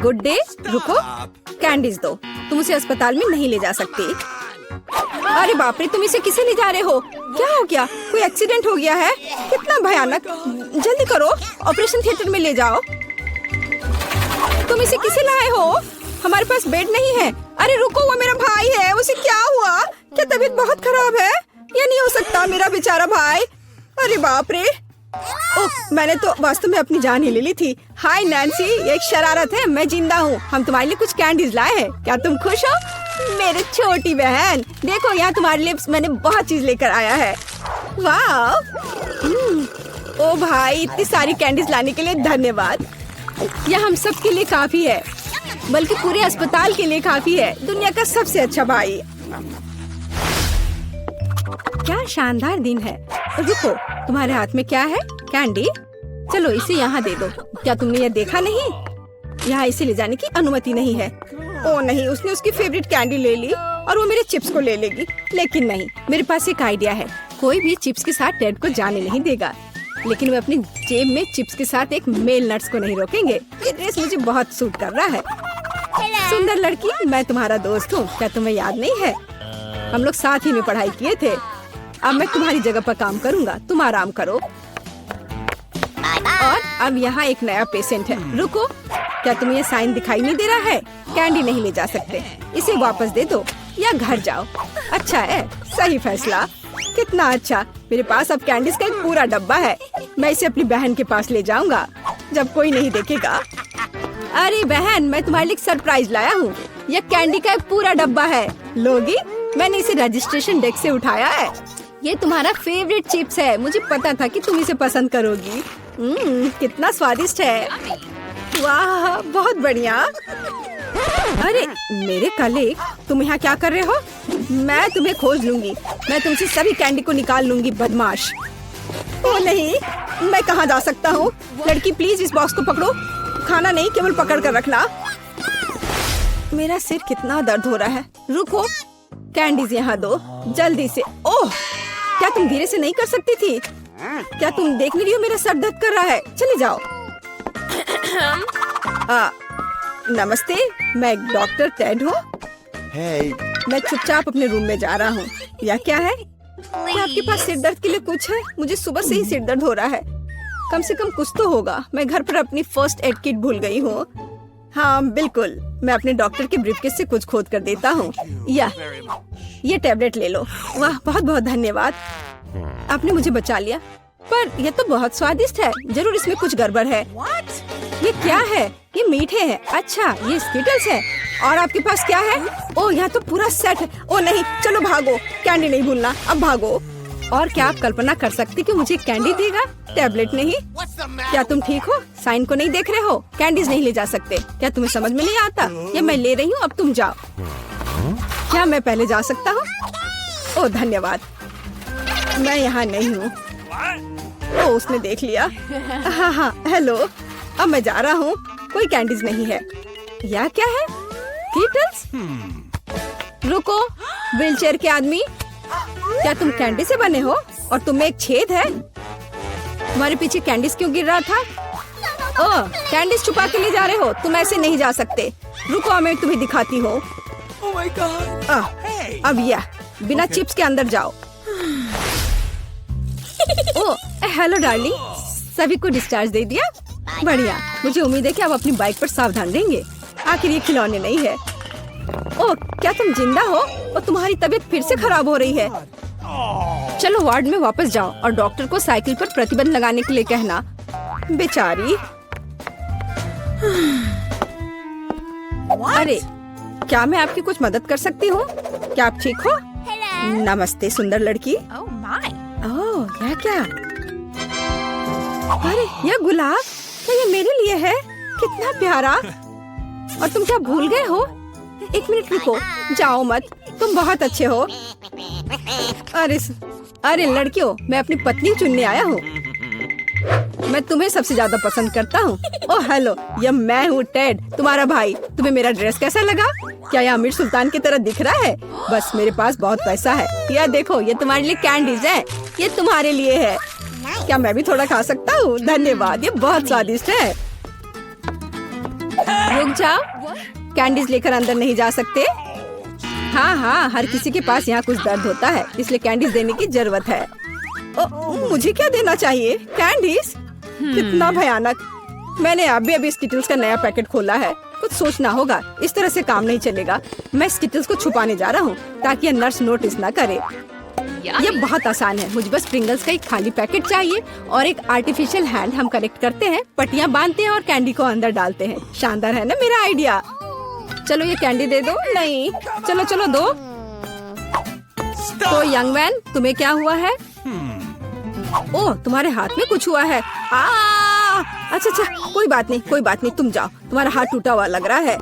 Good day. रुको, candies दो। तुम उसे अस्पताल में नहीं ले जा सकती। अरे बाप रे, तुम इसे किसे ले जा रहे हो? क्या हो गया? कोई एक्सीडेंट हो गया है? कितना भयानक। जल्दी करो, ऑपरेशन थिएटर में ले जाओ। तुम इसे किसे लाए हो? हमारे पास बेड नहीं है। अरे रुको, वो मेरा भाई है। उसे क्या हुआ? क्या तबीयत बहुत खराब है? ये नहीं हो सकता, मेरा बेचारा भाई। अरे बाप रे। ओह, मैंने तो वास्तव में अपनी जान ही ले ली थी। हाय नैन्सी, ये एक शरारत है। मैं जिंदा हूँ। हम तुम्हारे लिए कुछ कैंडीज लाए हैं। क्या तुम खुश हो? मेरी छोटी बहन, देखो यहाँ तुम्हारे लिए मैंने बहुत चीज लेकर आया है। वाह। ओ भाई, इतनी सारी कैंडीज लाने के लिए धन्यवाद। यह हम सब के लिए काफी है, बल्कि पूरे अस्पताल के लिए काफी है। दुनिया का सबसे अच्छा भाई। क्या शानदार दिन है। रुको, तुम्हारे हाथ में क्या है? कैंडी। चलो इसे यहाँ दे दो। क्या तुमने ये देखा नहीं? यहाँ इसे ले जाने की अनुमति नहीं है। ओ नहीं, उसने उसकी फेवरेट कैंडी ले ली और वो मेरे चिप्स को ले लेगी। लेकिन नहीं, मेरे पास एक आइडिया है। कोई भी चिप्स के साथ टेड को जाने नहीं देगा, लेकिन वे अपनी जेब में चिप्स के साथ एक मेल नट्स को नहीं रोकेंगे। ये ड्रेस मुझे बहुत सूट कर रहा है। सुंदर लड़की, मैं तुम्हारा दोस्त हूँ। क्या तुम्हें याद नहीं है? हम लोग साथ ही में पढ़ाई किए थे। अब मैं तुम्हारी जगह पर काम करूँगा, तुम आराम करो। और अब यहाँ एक नया पेशेंट है। रुको, क्या तुम्हें ये साइन दिखाई नहीं दे रहा है? कैंडी नहीं ले जा सकते। इसे वापस दे दो या घर जाओ। अच्छा है, सही फैसला। कितना अच्छा। मेरे पास अब कैंडीज का एक पूरा डब्बा है। मैं इसे अपनी बहन के पास ले जाऊंगा जब कोई नहीं देखेगा। अरे बहन, मैं तुम्हारे लिए एक सरप्राइज लाया हूँ। यह कैंडी का एक पूरा डब्बा है। लोगी? मैंने इसे रजिस्ट्रेशन डेस्क से उठाया है। ये तुम्हारा फेवरेट चिप्स है। मुझे पता था कि तुम इसे पसंद करोगी। कितना स्वादिष्ट है। वाह, बहुत बढ़िया। अरे मेरे कलीग, तुम यहाँ क्या कर रहे हो? मैं तुम्हें खोज लूंगी। मैं तुमसे सभी कैंडी को निकाल लूंगी, बदमाश। ओ नहीं, मैं कहाँ जा सकता हूँ? लड़की प्लीज इस बॉक्स को पकड़ो। खाना नहीं, केवल पकड़ कर रखना। मेरा सिर कितना दर्द हो रहा है। रुको, कैंडीज यहाँ दो जल्दी से। ओह, क्या तुम धीरे से नहीं कर सकती थी? क्या तुम देख नहीं रही हो मेरा सर दर्द कर रहा है? चले जाओ। नमस्ते, मैं डॉक्टर टेड हूँ। मैं चुपचाप अपने रूम में जा रहा हूँ। या क्या है? क्या आपके पास सिर दर्द के लिए कुछ है? मुझे सुबह से ही सिर दर्द हो रहा है। कम से कम कुछ तो होगा। मैं घर पर अपनी फर्स्ट एड किट भूल गई हूँ। हाँ बिल्कुल, मैं अपने डॉक्टर के ब्रीफकेस से कुछ खोद कर देता हूँ। या ये टैबलेट ले लो। वाह, बहुत बहुत धन्यवाद, आपने मुझे बचा लिया। पर यह तो बहुत स्वादिष्ट है। जरूर इसमें कुछ गड़बड़ है। ये क्या है? ये मीठे हैं। अच्छा, ये स्किटल्स है। और आपके पास क्या है? ओह, यहाँ तो पूरा सेट है। ओह नहीं, चलो भागो। कैंडी नहीं भूलना, अब भागो। और क्या आप कल्पना कर सकते कि मुझे कैंडी देगा, टैबलेट नहीं? क्या तुम ठीक हो? साइन को नहीं देख रहे हो? कैंडीज नहीं ले जा सकते। क्या तुम्हें समझ में नहीं आता? ये मैं ले रही हूँ, अब तुम जाओ। क्या मैं पहले जा सकता हूँ? ओह धन्यवाद, मैं यहाँ नहीं हूँ। ओह, उसने देख लिया। हाँ हाँ, हेलो। अब मैं जा रहा हूँ। कोई कैंडीज नहीं है। यह क्या है? कीटल्स? रुको, व्हीलचेयर के आदमी, क्या तुम कैंडी से बने हो? और तुम्हें एक छेद है? तुम्हारे पीछे कैंडीज क्यों गिर रहा था? ओह, कैंडीज छुपा के ले जा रहे हो? तुम ऐसे नहीं जा सकते। रुको, मैं तुम्हें दिखाती हूँ। अब यह बिना चिप्स के अंदर जाओ। ओह, हेलो डार्लिंग, सभी को डिस्चार्ज दे दिया? बढ़िया, मुझे उम्मीद है कि आप अपनी बाइक पर सावधान रहेंगे। आखिर ये खिलौने नहीं है। ओह, क्या तुम जिंदा हो? और तुम्हारी तबीयत फिर से खराब हो रही है। चलो वार्ड में वापस जाओ और डॉक्टर को साइकिल पर प्रतिबंध लगाने के लिए कहना। बेचारी। अरे, क्या मैं आपकी कुछ मदद कर सकती हूँ? क्या आप ठीक हो? नमस्ते सुंदर लड़की। ओह, यह क्या? अरे, यह गुलाब, क्या ये मेरे लिए है? कितना प्यारा। और तुम क्या भूल गए हो? एक मिनट रुको, जाओ मत, तुम बहुत अच्छे हो। अरे लड़कियों, मैं अपनी पत्नी चुनने आया हूँ। मैं तुम्हें सबसे ज्यादा पसंद करता हूँ। ओह हेलो, यह मैं हूँ टेड, तुम्हारा भाई। तुम्हें मेरा ड्रेस कैसा लगा? क्या यह अमीर सुल्तान की तरह दिख रहा है? बस मेरे पास बहुत पैसा है। यह देखो, ये तुम्हारे लिए कैंडीज है। ये तुम्हारे लिए है। क्या मैं भी थोड़ा खा सकता हूँ? धन्यवाद, ये बहुत स्वादिष्ट है। रुक जाओ, कैंडीज लेकर अंदर नहीं जा सकते। हाँ हाँ, हर किसी के पास यहाँ कुछ दर्द होता है, इसलिए कैंडीज देने की जरूरत है। मुझे क्या देना चाहिए? कैंडीज? कितना भयानक। मैंने अभी स्किटल्स का नया पैकेट खोला है, कुछ सोचना होगा, इस तरह से काम नहीं चलेगा। मैं स्किटल्स को छुपाने जा रहा हूँ ताकि ये नर्स नोटिस ना करे। ये बहुत आसान है, मुझे बस प्रिंगल्स का एक खाली पैकेट चाहिए और एक आर्टिफिशियल हैंड। हम कलेक्ट करते हैं, पट्टियाँ बांधते हैं और कैंडी को अंदर डालते हैं। शानदार है ना मेरा आइडिया? चलो ये कैंडी दे दो। नहीं, चलो चलो दो। तो यंग मैन, तुम्हें क्या हुआ है? ओह, तुम्हारे हाथ में कुछ हुआ है। अच्छा, कोई बात नहीं, तुम जाओ, तुम्हारा हाथ टूटा हुआ लग रहा है।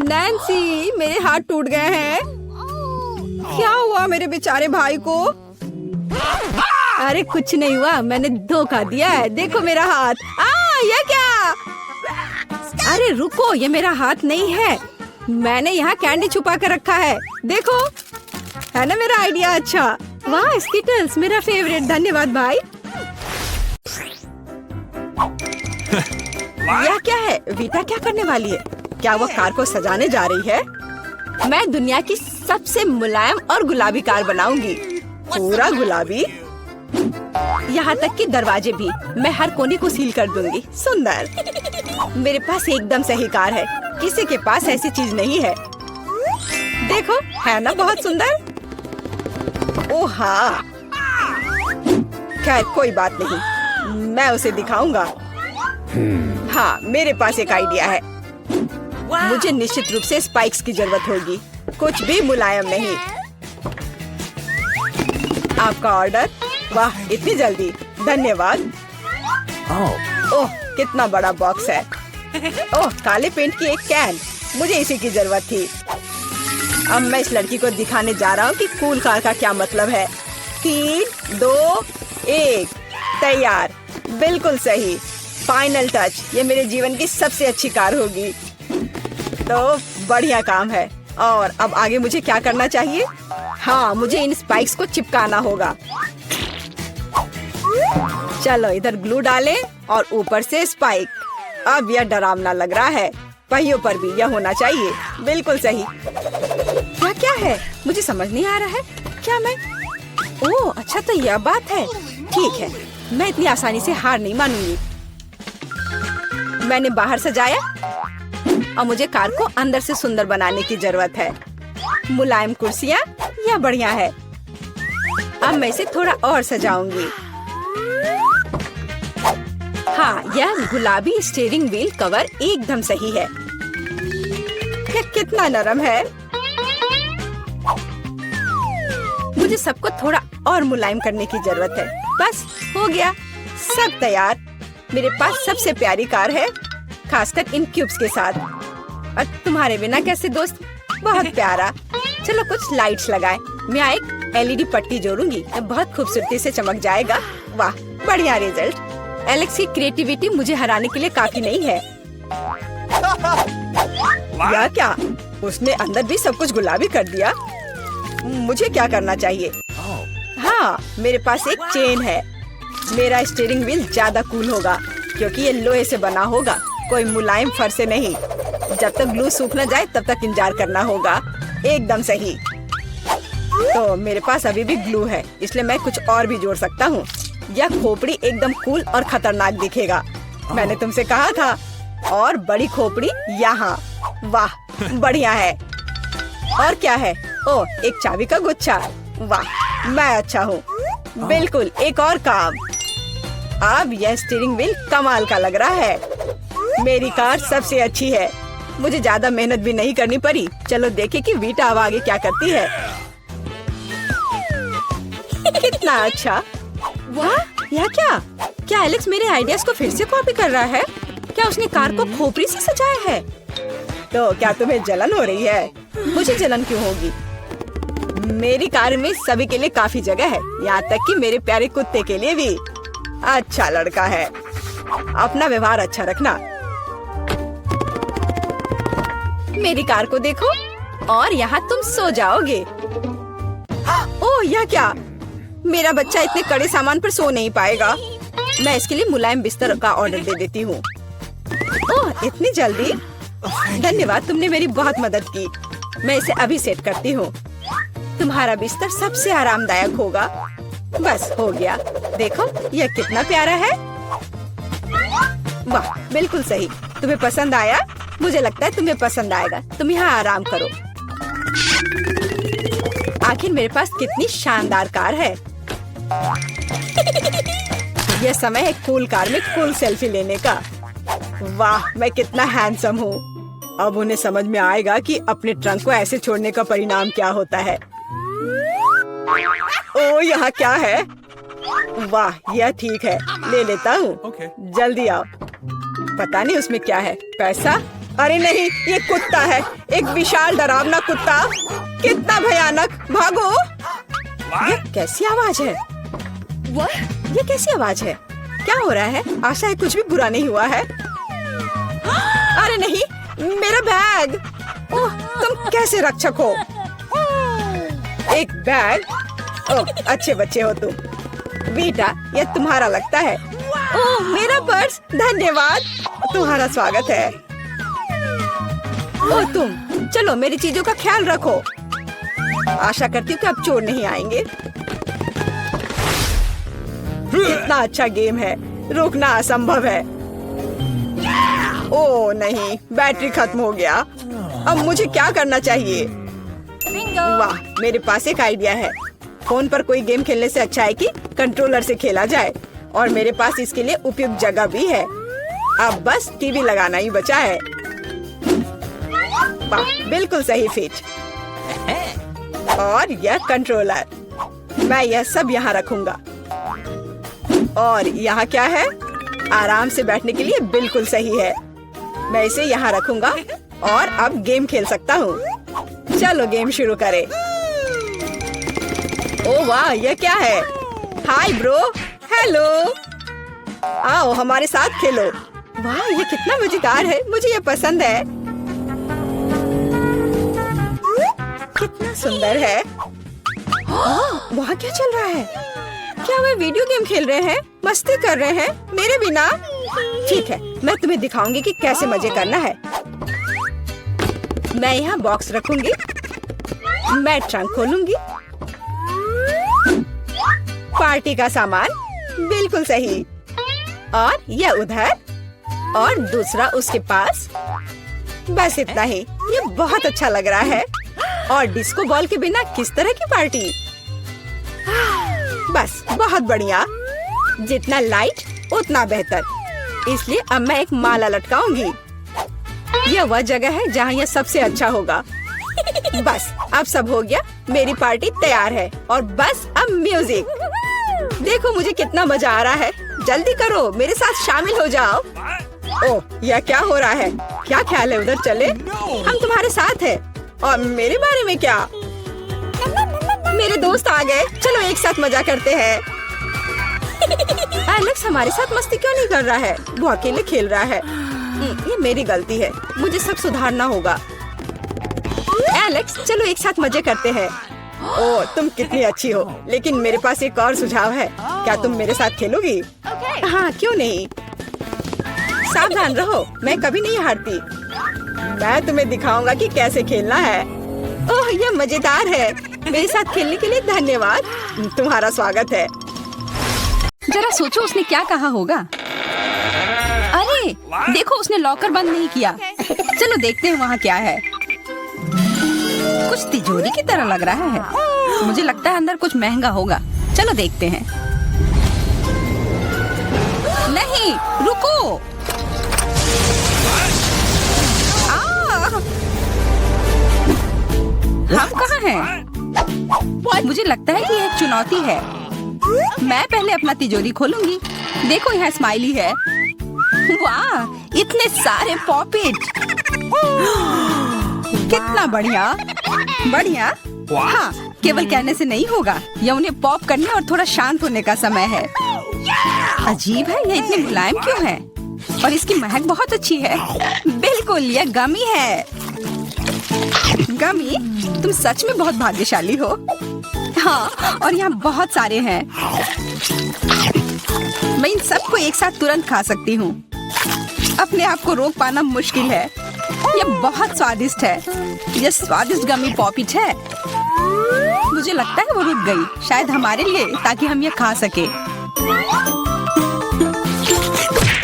नैन्सी, मेरे हाथ टूट गए हैं। क्या हुआ मेरे बेचारे भाई को? अरे कुछ नहीं हुआ, मैंने धोखा दिया है। देखो मेरा हाथ। ये क्या? अरे रुको, ये मेरा हाथ नहीं है, मैंने यहाँ कैंडी छुपा कर रखा है। देखो, है ना मेरा आइडिया अच्छा? वाह, स्किटल्स मेरा फेवरेट, धन्यवाद भाई। यह क्या है? वीटा क्या करने वाली है? क्या वो कार को सजाने जा रही है? मैं दुनिया की सबसे मुलायम और गुलाबी कार बनाऊंगी। पूरा गुलाबी, यहाँ तक कि दरवाजे भी। मैं हर कोने को सील कर दूंगी। सुंदर। मेरे पास एकदम सही कार है, किसी के पास ऐसी चीज नहीं है। देखो, है ना बहुत सुंदर? ओह हाँ, खैर कोई बात नहीं, मैं उसे दिखाऊंगा। हाँ, मेरे पास एक आइडिया है। मुझे निश्चित रूप से स्पाइक्स की जरूरत होगी, कुछ भी मुलायम नहीं। आपका ऑर्डर? वाह, इतनी जल्दी, धन्यवाद। ओह, कितना बड़ा बॉक्स है। ओह, काले पेंट की एक कैन, मुझे इसी की जरूरत थी। अब मैं इस लड़की को दिखाने जा रहा हूँ कि कूल कार का क्या मतलब है। 3, 2, 1, तैयार। बिल्कुल सही, फाइनल टच। ये मेरे जीवन की सबसे अच्छी कार होगी। तो बढ़िया काम है। और अब आगे मुझे क्या करना चाहिए? हाँ, मुझे इन स्पाइक्स को चिपकाना होगा। चलो इधर ग्लू डालें और ऊपर से स्पाइक। अब यह डरावना लग रहा है, पहियों पर भी यह होना चाहिए। बिल्कुल सही। क्या है? मुझे समझ नहीं आ रहा है। क्या मैं? ओह अच्छा, तो यह बात है। ठीक है, मैं इतनी आसानी से हार नहीं मानूंगी। मैंने बाहर सजाया और मुझे कार को अंदर से सुंदर बनाने की जरूरत है। मुलायम कुर्सियाँ, यह बढ़िया है। अब मैं इसे थोड़ा और सजाऊंगी। हाँ, यह गुलाबी स्टीयरिंग व्हील कवर एकदम सही है। यह कितना नरम है। मुझे सबको थोड़ा और मुलायम करने की जरूरत है। बस हो गया, सब तैयार। मेरे पास सबसे प्यारी कार है, खासकर इन क्यूब्स के साथ। और तुम्हारे बिना कैसे दोस्त? बहुत प्यारा। चलो कुछ लाइट्स लगाएं। मैं एक एलईडी पट्टी जोड़ूंगी, बहुत खूबसूरती से चमक जाएगा। वाह, बढ़िया रिजल्ट। एलेक्स की क्रिएटिविटी मुझे हराने के लिए काफी नहीं है। या क्या? उसने अंदर भी सब कुछ गुलाबी कर दिया। मुझे क्या करना चाहिए? हाँ, मेरे पास एक चेन है। मेरा स्टीयरिंग व्हील ज्यादा कूल होगा क्योंकि ये लोहे से बना होगा, कोई मुलायम फर से नहीं। जब तक ग्लू सूख न जाए तब तक इंतजार करना होगा। एकदम सही। तो मेरे पास अभी भी ग्लू है, इसलिए मैं कुछ और भी जोड़ सकता हूँ। यह खोपड़ी एकदम कूल और खतरनाक दिखेगा। मैंने तुमसे कहा था। और बड़ी खोपड़ी यहाँ। वाह, बढ़िया है। और क्या है? ओह, एक चाबी का गुच्छा। वाह, मैं अच्छा हूँ। बिल्कुल, एक और काम। अब यह स्टीयरिंग व्हील कमाल का लग रहा है। मेरी कार सबसे अच्छी है, मुझे ज्यादा मेहनत भी नहीं करनी पड़ी। चलो देखें कि वीटा अब आगे क्या करती है। कितना अच्छा। वाह, यह क्या? क्या एलेक्स मेरे आइडियाज को फिर से कॉपी कर रहा है? क्या उसने कार को खोपड़ी से सजाया है? तो क्या तुम्हें जलन हो रही है? मुझे जलन क्यों होगी? मेरी कार में सभी के लिए काफी जगह है, यहाँ तक कि मेरे प्यारे कुत्ते के लिए भी। अच्छा लड़का है, अपना व्यवहार अच्छा रखना। मेरी कार को देखो, और यहाँ तुम सो जाओगे। ओह, यह क्या? मेरा बच्चा इतने कड़े सामान पर सो नहीं पाएगा। मैं इसके लिए मुलायम बिस्तर का ऑर्डर दे देती हूँ। ओह, इतनी जल्दी? धन्यवाद, तुमने मेरी बहुत मदद की। मैं इसे अभी सेट करती हूँ। तुम्हारा बिस्तर सबसे आरामदायक होगा। बस हो गया। देखो यह कितना प्यारा है। वाह, बिल्कुल सही। तुम्हें पसंद आया? मुझे लगता है तुम्हें पसंद आएगा। तुम यहाँ आराम करो। आखिर मेरे पास कितनी शानदार कार है। यह समय है कूल कार में कूल सेल्फी लेने का। वाह, मैं कितना हैंडसम हूँ। अब उन्हें समझ में आएगा कि अपने ट्रंक को ऐसे छोड़ने का परिणाम क्या होता है। ओ, यहाँ क्या है? वाह, यह ठीक है, ले लेता हूँ। जल्दी आओ। पता नहीं उसमें क्या है। पैसा? अरे नहीं, ये कुत्ता है। एक विशाल डरावना कुत्ता। कितना भयानक। भागो। ये कैसी आवाज है? ये कैसी आवाज है? क्या हो रहा है? आशा है कुछ भी बुरा नहीं हुआ है। अरे नहीं, मेरा बैग। ओह, तुम कैसे रक्षक हो? एक बैग? ओह, अच्छे बच्चे हो तुम। बेटा, यह तुम्हारा लगता है। ओह, मेरा पर्स। धन्यवाद, तुम्हारा स्वागत है। ओह, तुम चलो, मेरी चीजों का ख्याल रखो। आशा करती हूँ कि अब चोर नहीं आएंगे। कितना अच्छा गेम है। रोकना असंभव है। ओह नहीं, बैटरी खत्म हो गया। अब मुझे क्या करना चाहिए? वाह, मेरे पास एक आइडिया है। फोन पर कोई गेम खेलने से अच्छा है कि कंट्रोलर से खेला जाए। और मेरे पास इसके लिए उपयुक्त जगह भी है। अब बस टीवी लगाना ही बचा है। वाह, बिल्कुल सही फिट। और यह कंट्रोलर, मैं यह सब यहाँ रखूंगा। और यहाँ क्या है? आराम से बैठने के लिए बिल्कुल सही है। मैं इसे यहाँ रखूंगा और अब गेम खेल सकता हूँ। चलो गेम शुरू करें। ओह वाह, यह क्या है? Hi bro. हेलो, आओ हमारे साथ खेलो। वाह, ये कितना मजेदार है। मुझे ये पसंद है। कितना सुंदर है। वहाँ क्या चल रहा है? क्या वे वीडियो गेम खेल रहे हैं? मस्ती कर रहे हैं मेरे बिना? ठीक है, मैं तुम्हें दिखाऊंगी कि कैसे मजे करना है। मैं यहाँ बॉक्स रखूंगी। मैं ट्रंक खोलूंगी। पार्टी का सामान, बिल्कुल सही। और यह उधर और दूसरा उसके पास। बस इतना ही। ये बहुत अच्छा लग रहा है। और डिस्को बॉल के बिना किस तरह की पार्टी? बस बहुत बढ़िया। जितना लाइट उतना बेहतर। इसलिए अब मैं एक माला लटकाऊंगी। यह वह जगह है जहाँ यह सबसे अच्छा होगा। बस अब सब हो गया। मेरी पार्टी तैयार है। और बस अब म्यूजिक। देखो मुझे कितना मजा आ रहा है। जल्दी करो, मेरे साथ शामिल हो जाओ। ओह, यह क्या हो रहा है? क्या ख्याल है उधर चले? हम तुम्हारे साथ हैं। और मेरे बारे में क्या? मेरे दोस्त आ गए। चलो एक साथ मजा करते हैं। एलेक्स हमारे साथ मस्ती क्यों नहीं कर रहा है? वो अकेले खेल रहा है। ये मेरी गलती है। मुझे सब सुधारना होगा। एलेक्स, चलो एक साथ मजे करते हैं। ओह, तुम कितनी अच्छी हो। लेकिन मेरे पास एक और सुझाव है। क्या तुम मेरे साथ खेलोगी? हाँ, क्यों नहीं। सावधान रहो, मैं कभी नहीं हारती। मैं तुम्हें दिखाऊंगा कि कैसे खेलना है। ओह, यह मजेदार है। मेरे साथ खेलने के लिए धन्यवाद। तुम्हारा स्वागत है। जरा सोचो उसने क्या कहा होगा। अरे देखो, उसने लॉकर बंद नहीं किया। चलो देखते हैं वहाँ क्या है। कुछ तिजोरी की तरह लग रहा है। मुझे लगता है अंदर कुछ महंगा होगा। चलो देखते हैं। नहीं, रुको। हम कहाँ हैं? मुझे लगता है कि यह एक चुनौती है। मैं पहले अपना तिजोरी खोलूंगी। देखो यहाँ स्माइली है। वाह, इतने सारे पॉपिट। कितना बढ़िया। बढ़िया। हाँ, केवल कहने से नहीं होगा। यह उन्हें पॉप करने और थोड़ा शांत होने का समय है। अजीब है, यह इतनी मुलायम क्यों है? और इसकी महक बहुत अच्छी है। बिल्कुल, यह गमी है। गमी, तुम सच में बहुत भाग्यशाली हो। हाँ, और यहाँ बहुत सारे हैं। मैं इन सबको एक साथ तुरंत खा सकती हूँ। अपने आप को रोक पाना मुश्किल है। ये बहुत स्वादिष्ट है। ये स्वादिष्ट गमी पॉपिट है। मुझे लगता है वो रुक गई, शायद हमारे लिए, ताकि हम ये खा सके।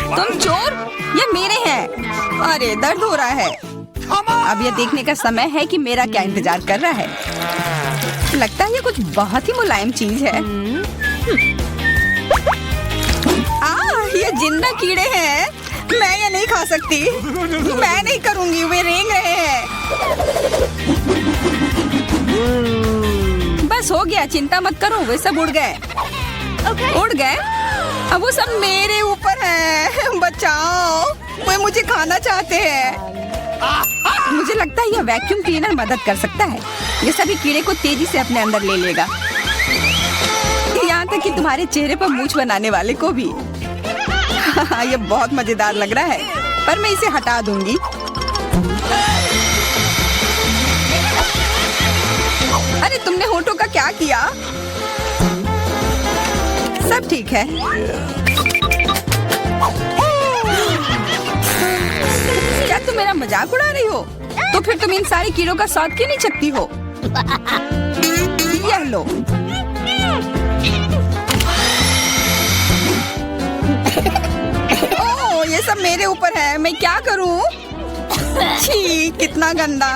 तुम चोर, ये मेरे हैं। अरे दर्द हो रहा है। अब ये देखने का समय है कि मेरा क्या इंतजार कर रहा है। लगता है ये कुछ बहुत ही मुलायम चीज है। ये जिंदा कीड़े हैं। मैं ये नहीं खा सकती। मैं नहीं करूंगी, वे रेंग रहे हैं। बस हो गया, चिंता मत करो, वे सब उड़ गए। उड़ गए? अब वो सब मेरे ऊपर है। बचाओ, वे मुझे खाना चाहते हैं। मुझे लगता है यह वैक्यूम क्लीनर मदद कर सकता है। ये सभी कीड़े को तेजी से अपने अंदर ले लेगा, यहाँ तक कि तुम्हारे चेहरे पर मूंछ बनाने वाले को भी। ये बहुत मजेदार लग रहा है, पर मैं इसे हटा दूंगी। अरे तुमने होठों का क्या किया? सब ठीक है। क्या तुम मेरा मजाक उड़ा रही हो? तो फिर तुम इन सारे कीड़ों का स्वाद क्यों नहीं चखती हो? यह लो। ओह, ये सब मेरे ऊपर है। मैं क्या करूं? छी, कितना गंदा।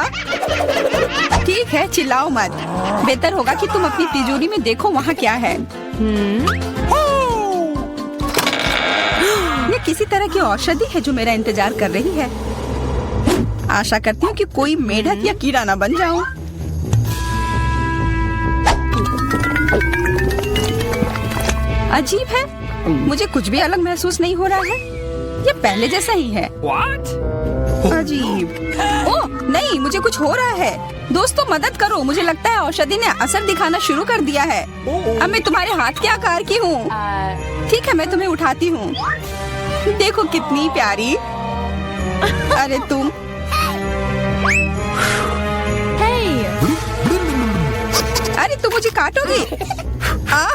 ठीक है, चिल्लाओ मत। बेहतर होगा कि तुम अपनी तिजोरी में देखो वहाँ क्या है। ये किसी तरह की औषधि है जो मेरा इंतजार कर रही है। आशा करती हूँ कि कोई मेढक या कीड़ा ना बन जाऊं। अजीब है, मुझे कुछ भी अलग महसूस नहीं हो रहा है। ये पहले जैसा ही है। अजीब। ओह नहीं, मुझे कुछ हो रहा है। दोस्तों मदद करो, मुझे लगता है औषधि ने असर दिखाना शुरू कर दिया है। अब मैं तुम्हारे हाथ के आकार की हूँ। ठीक है, मैं तुम्हें उठाती हूँ। देखो कितनी प्यारी। अरे तुम। अरे तुम मुझे काटोगी?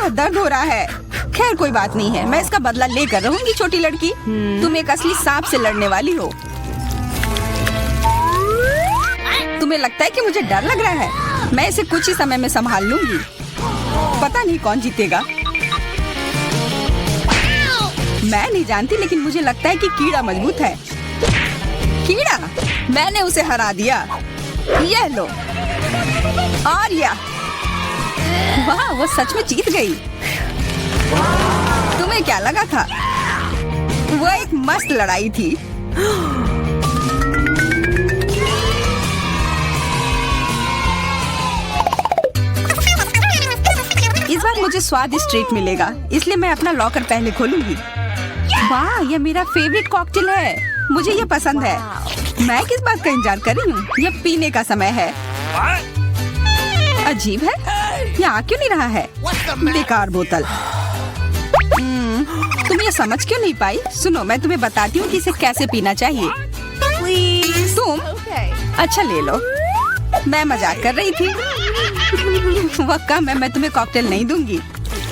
दर्द हो रहा है। खैर कोई बात नहीं है, मैं इसका बदला लेकर रहूंगी। छोटी लड़की, तुम एक असली सांप से लड़ने वाली हो। तुम्हें लगता है कि मुझे डर लग रहा है? मैं इसे कुछ ही समय में संभाल लूंगी। पता नहीं कौन जीतेगा। मैं नहीं जानती, लेकिन मुझे लगता है कि कीड़ा मजबूत है। कीड़ा? मैंने उसे हरा दिया। यह लो। और यह। वाह, वो सच में जीत गई। तुम्हें क्या लगा था? वो एक मस्त लड़ाई थी। इस बार मुझे स्वादिष्ट ट्रीट मिलेगा, इसलिए मैं अपना लॉकर पहले खोलूंगी। वाह, यह मेरा फेवरेट कॉकटेल है। मुझे यह पसंद है। मैं किस बात का इंतजार कर रही हूँ? यह पीने का समय है। अजीब है, यह आ क्यों नहीं रहा है? बेकार बोतल। तुम ये समझ क्यों नहीं पाई? सुनो, मैं तुम्हें बताती हूँ कि इसे कैसे पीना चाहिए। तुम अच्छा ले लो। मैं मजाक कर रही थी। वह कम है, मैं तुम्हें कॉकटेल नहीं दूंगी।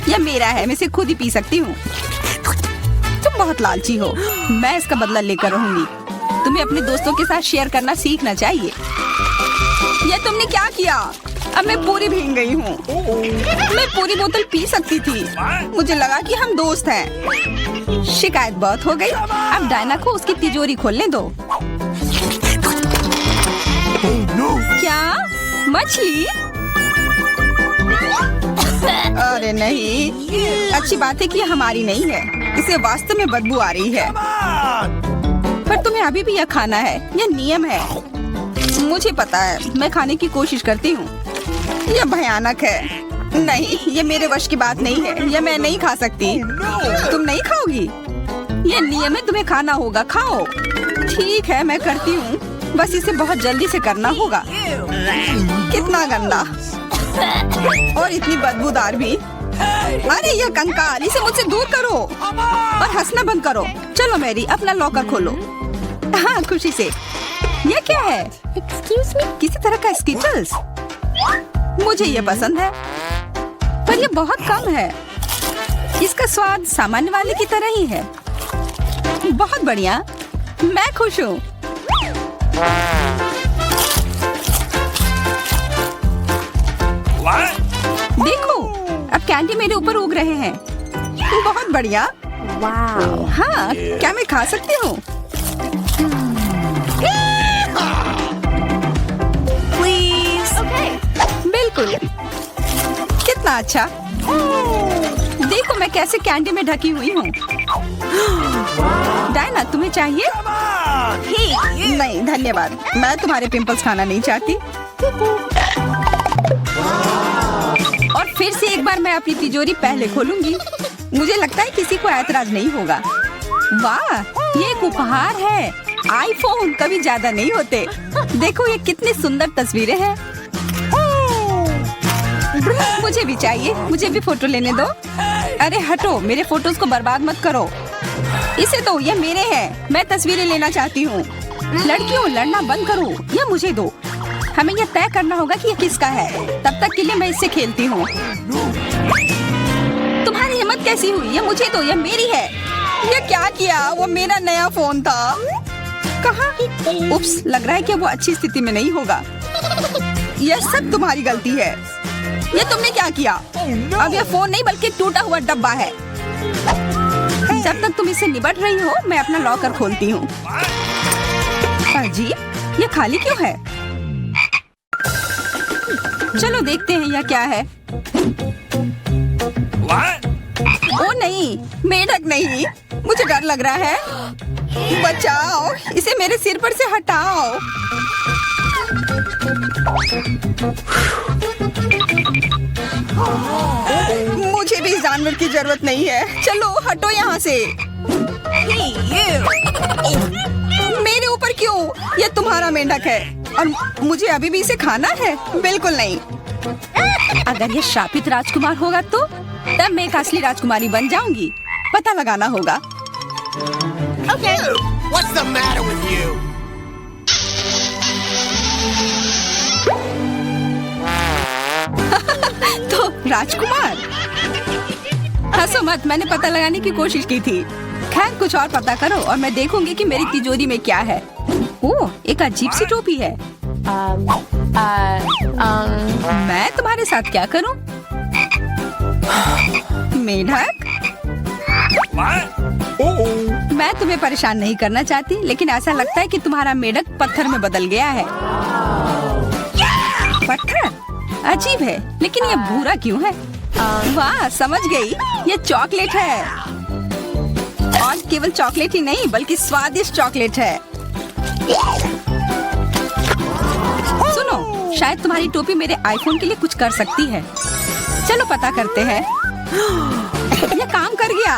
यह मेरा है, मैं इसे खुद ही पी सकती हूँ। तुम बहुत लालची हो। मैं इसका बदला लेकर रहूंगी। तुम्हें अपने दोस्तों के साथ शेयर करना सीखना चाहिए। यह तुमने क्या किया? अब मैं पूरी भीग गई हूँ। मैं पूरी बोतल पी सकती थी। मुझे लगा कि हम दोस्त हैं। शिकायत बहुत हो गई। अब डायना को उसकी तिजोरी खोलने दो। क्या? मछली? अरे नहीं, अच्छी बात है कि यह हमारी नहीं है। इसे वास्तव में बदबू आ रही है। पर तुम्हें अभी भी यह खाना है। यह नियम है। मुझे पता है, मैं खाने की कोशिश करती हूँ। यह भयानक है। नहीं, यह मेरे वश की बात नहीं है। यह मैं नहीं खा सकती। तुम नहीं खाओगी? यह नियम है, तुम्हें खाना होगा। खाओ। ठीक है, मैं करती हूँ। बस इसे बहुत जल्दी से करना होगा। कितना गंदा और इतनी बदबूदार भी। अरे यह कंकाल, इसे मुझसे दूर करो और हंसना बंद करो। चलो मैरी, अपना लॉकर खोलो। हाँ, खुशी से। यह क्या है? एक्सक्यूज मी, किसी तरह का स्किटल्स। मुझे ये पसंद है, पर ये बहुत कम है। इसका स्वाद सामान्य वाले की तरह ही है। बहुत बढ़िया। मैं खुश हूँ। देखो, अब कैंडी मेरे ऊपर उग रहे हैं। बहुत बढ़िया। हाँ, क्या मैं खा सकती हूँ? बिल्कुल। कितना अच्छा। देखो मैं कैसे कैंडी में ढकी हुई हूँ। डायना, तुम्हें चाहिए? नहीं धन्यवाद, मैं तुम्हारे पिंपल्स खाना नहीं चाहती। और फिर से एक बार मैं अपनी तिजोरी पहले खोलूंगी। मुझे लगता है किसी को ऐतराज नहीं होगा। वाह, ये एक उपहार है। आईफोन कभी ज्यादा नहीं होते। देखो ये कितनी सुंदर तस्वीरें हैं। मुझे भी चाहिए, मुझे भी फोटो लेने दो। अरे हटो, मेरे फोटोज को बर्बाद मत करो। इसे दो, ये मेरे हैं। मैं तस्वीरें लेना चाहती हूँ। लड़कियों, लड़ना बंद करो, ये मुझे दो। हमें यह तय करना होगा कि ये किसका है। तब तक के लिए मैं इससे खेलती हूँ। तुम्हारी हिम्मत कैसी हुई? ये मुझे दो, ये मेरी है। ये क्या किया? वो मेरा नया फोन था। कहाँ? उप्स, लग रहा है कि वो अच्छी स्थिति में नहीं होगा। यह सब तुम्हारी गलती है। ये तुमने क्या किया? अब यह फोन नहीं बल्कि टूटा हुआ डब्बा है। जब तक तुम इससे निपट रही हो, मैं अपना लॉकर खोलती हूँ। अजीब, ये खाली क्यों है? चलो देखते हैं यह क्या है। ओ नहीं, मेढक नहीं, मुझे डर लग रहा है। बचाओ, इसे मेरे सिर पर से हटाओ। मुझे भी इस जानवर की जरूरत नहीं है। चलो हटो यहाँ से। मेरे ऊपर क्यों? ये तुम्हारा मेंढक है और मुझे अभी भी इसे खाना है? बिल्कुल नहीं। अगर ये शापित राजकुमार होगा तो तब मैं एक असली राजकुमारी बन जाऊंगी। पता लगाना होगा। Okay. What's the matter with you? तो राजकुमार, हंसो मत, मैंने पता लगाने की कोशिश की थी। खैर कुछ और पता करो और मैं देखूंगी कि मेरी तिजोरी में क्या है। ओह, एक अजीब सी टोपी है। मैं तुम्हारे साथ क्या करूं? मेढक, मैं तुम्हें परेशान नहीं करना चाहती, लेकिन ऐसा लगता है कि तुम्हारा मेढक पत्थर में बदल गया है। पत्थर? अजीब है, लेकिन ये भूरा क्यों है? वाह, समझ गई, ये चॉकलेट है। और केवल चॉकलेट ही नहीं बल्कि स्वादिष्ट चॉकलेट है। सुनो, शायद तुम्हारी टोपी मेरे आईफोन के लिए कुछ कर सकती है। चलो पता करते हैं। ये काम कर गया,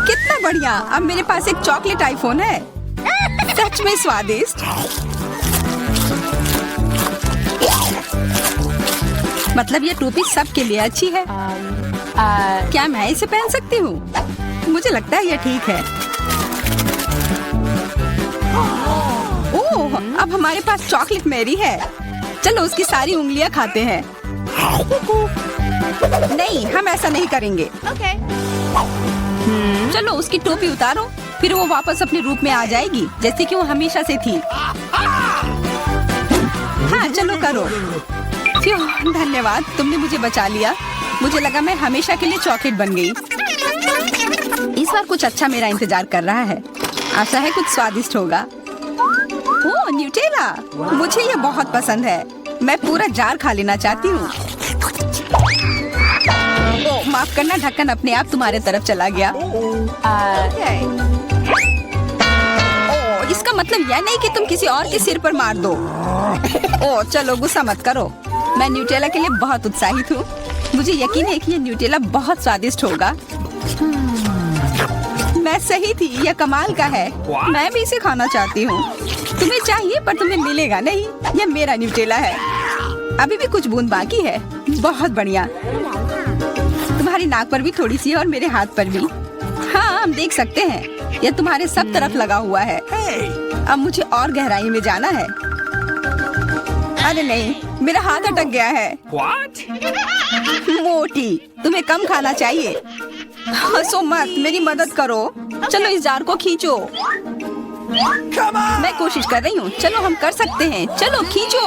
कितना बढ़िया। अब मेरे पास एक चॉकलेट आईफोन है। सच में स्वादिष्ट। मतलब ये टोपी सबके लिए अच्छी है। क्या मैं इसे पहन सकती हूँ? मुझे लगता है ये ठीक है। ओह, अब हमारे पास चॉकलेट मैरी है। चलो उसकी सारी उंगलियां खाते हैं। नहीं, हम ऐसा नहीं करेंगे। चलो उसकी टोपी उतारो, फिर वो वापस अपने रूप में आ जाएगी जैसे कि वो हमेशा से थी। हाँ चलो करो। धन्यवाद, तुमने मुझे बचा लिया। मुझे लगा मैं हमेशा के लिए चॉकलेट बन गई। इस बार कुछ अच्छा मेरा इंतजार कर रहा है। आशा है कुछ स्वादिष्ट होगा। ओह, न्यूटेला, मुझे ये बहुत पसंद है। मैं पूरा जार खा लेना चाहती हूँ। ओह, माफ करना, ढक्कन अपने आप तुम्हारे तरफ चला गया। ओह, इसका मतलब यह नहीं कि तुम किसी और के सिर पर मार दो। ओह, चलो गुस्सा मत करो। मैं न्यूटेला के लिए बहुत उत्साहित हूँ। मुझे यकीन है कि ये न्यूटेला बहुत स्वादिष्ट होगा। मैं सही थी, यह कमाल का है। मैं भी इसे खाना चाहती हूँ। तुम्हें चाहिए पर तुम्हें मिलेगा नहीं। यह मेरा न्यूटेला है। अभी भी कुछ बूंद बाकी है। बहुत बढ़िया। तुम्हारी नाक पर भी थोड़ी सी है और मेरे हाथ पर भी। हाँ, हम देख सकते हैं। यह तुम्हारे सब तरफ लगा हुआ है। अब मुझे और गहराई में जाना है। अरे नहीं, मेरा हाथ अटक गया है। मोटी, तुम्हें कम खाना चाहिए। हंसो मत, मेरी मदद करो। चलो इस जार को खींचो। मैं कोशिश कर रही हूँ। चलो हम कर सकते हैं। चलो खींचो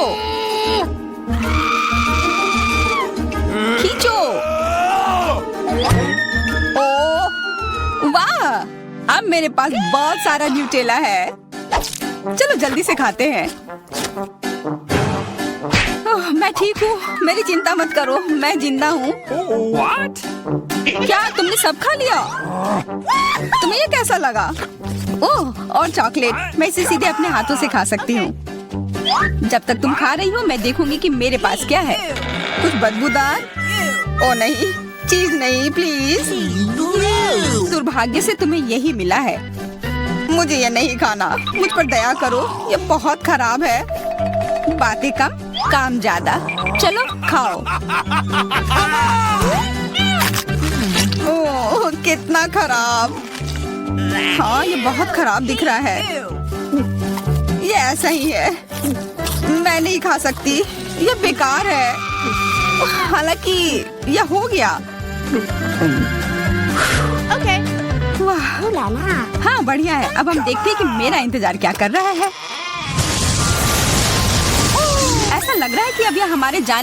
खींचो। ओ वाह, अब मेरे पास बहुत सारा न्यूटेला है। चलो जल्दी से खाते हैं। ओह, मैं ठीक हूँ, मेरी चिंता मत करो, मैं जिंदा हूँ। क्या तुमने सब खा लिया? तुम्हें ये कैसा लगा? ओह, और चॉकलेट, मैं इसे सीधे अपने हाथों से खा सकती हूँ। जब तक तुम खा रही हो मैं देखूंगी कि मेरे पास क्या है। कुछ बदबूदार? ओ नहीं, चीज नहीं प्लीज। दुर्भाग्य से तुम्हें यही मिला है। मुझे ये नहीं खाना, मुझ पर दया करो, ये बहुत खराब है। बातें कम काम ज्यादा। चलो खाओ। ओह कितना खराब। हाँ ये बहुत खराब दिख रहा है। ये ऐसा ही है, मैं नहीं खा सकती, ये बेकार है। हालांकि ये हो गया। Okay. वाह, Ooh la la. हाँ बढ़िया है। अब हम देखते हैं कि मेरा इंतजार क्या कर रहा है। ऐसा लग रहा है कि अब यह हमारे जाने